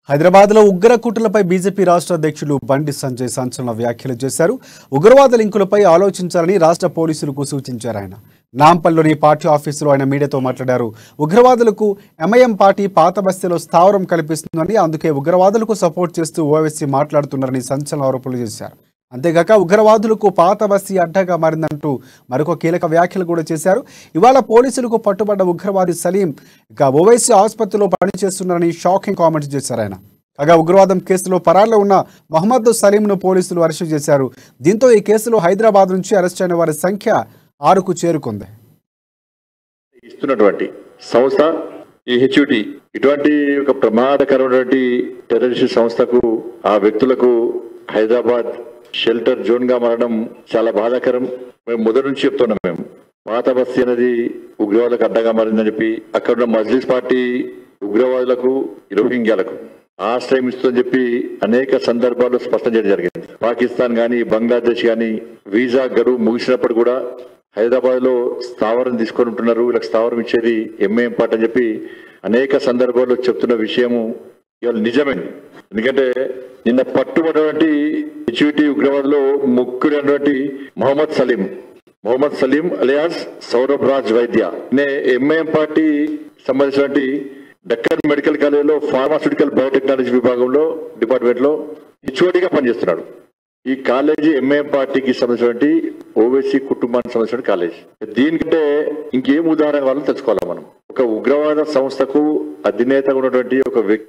హైదరాబాద్లో ఉగ్ర కుట్రలపై బీజేపీ రాష్ట్ర అధ్యక్షులు బండి సంజయ్ సంచలన వ్యాఖ్యలు చేశారు. ఉగ్రవాద లింకులపై ఆలోచించాలని రాష్ట్ర పోలీసులకు సూచించారు. ఆయన నాంపల్లిలోని పార్టీ ఆఫీసులో ఆయన మీడియాతో మాట్లాడారు. ఉగ్రవాదులకు ఎంఐఎం పార్టీ పాత బస్తీలో స్థావరం కల్పిస్తుందని, అందుకే ఉగ్రవాదులకు సపోర్ట్ చేస్తూ ఓవైసీ మాట్లాడుతున్నారని సంచలన ఆరోపణలు చేశారు. అంతేగాక ఉగ్రవాదులకు పాత బస్తీ అడ్డగా మారిందంటూ మరొక కీలక వ్యాఖ్యలు కూడా చేశారు. ఇవాళ పోలీసులకు పట్టుబడ్డ ఉగ్రవాది సలీం ఇక ఓవైసీ ఆసుపత్రిలో పనిచేస్తున్నారని షాకింగ్ కామెంట్స్ చేశారు. ఆయన కాగా ఉగ్రవాదం కేసులో పరారులో ఉన్న మహమ్మద్ సలీంను పోలీసులు అరెస్టు చేశారు. దీంతో ఈ కేసులో హైదరాబాద్ నుంచి అరెస్ట్ అయిన వారి సంఖ్య 6కు చేరుకుంది. ఇస్తున్నటువంటి సంస్థ ఈ హెచ్యుటి ఇటువంటి ఒక ప్రమాదకరమైనటువంటి టెర్రరిస్ట్ సంస్థకు ఆ వ్యక్తులకు హైదరాబాద్ షెల్టర్ జోన్ గా మారడం చాలా బాధాకరం. మేము మొదటి నుంచి చెప్తున్నాం, మేము పాత బస్తీ అనేది ఉగ్రవాదులకు అడ్డగా మారిందని చెప్పి అక్కడ ఉన్న మజ్లిస్ పార్టీ ఉగ్రవాదులకు రోహింగ్యాలకు ఆశ్రయం ఇస్తుందని చెప్పి అనేక సందర్భాల్లో స్పష్టం చేయడం జరిగింది. పాకిస్తాన్ గాని బంగ్లాదేశ్ గాని వీసా గడువు ముగిసినప్పుడు కూడా హైదరాబాద్ లో స్థావరం తీసుకొని ఉంటున్నారు, వీళ్ళకి స్థావరం ఇచ్చేది ఎంఐఎం పార్టీ అని చెప్పి అనేక సందర్భాల్లో చెప్తున్న విషయము ఇవాళ నిజమైంది. ఎందుకంటే నిన్న పట్టుబడినటువంటి హెచ్యుటి ఉగ్రవాదులో ముఖ్యుడైనటువంటి మొహమ్మద్ సలీం అలియాస్ సౌరభ్ రాజ్ వైద్య నే ఎంఐఎం పార్టీ సంబంధించినటువంటి డక్కన్ మెడికల్ కాలేజీలో ఫార్మాస్యూటికల్ బయోటెక్నాలజీ విభాగంలో డిపార్ట్మెంట్ లో హెచ్ఓడిగా పనిచేస్తున్నాడు. ఈ కాలేజీ ఎంఐఎం పార్టీకి సంబంధించినటువంటి ఓవైసీ కుటుంబానికి సంబంధించిన కాలేజీ. దీనికంటే ఇంకేం ఉదాహరణ కావాలో తెలుసుకోవాలి. మనం ఒక ఉగ్రవాద సంస్థకు అధినేతగా ఉన్నటువంటి ఒక వ్యక్తి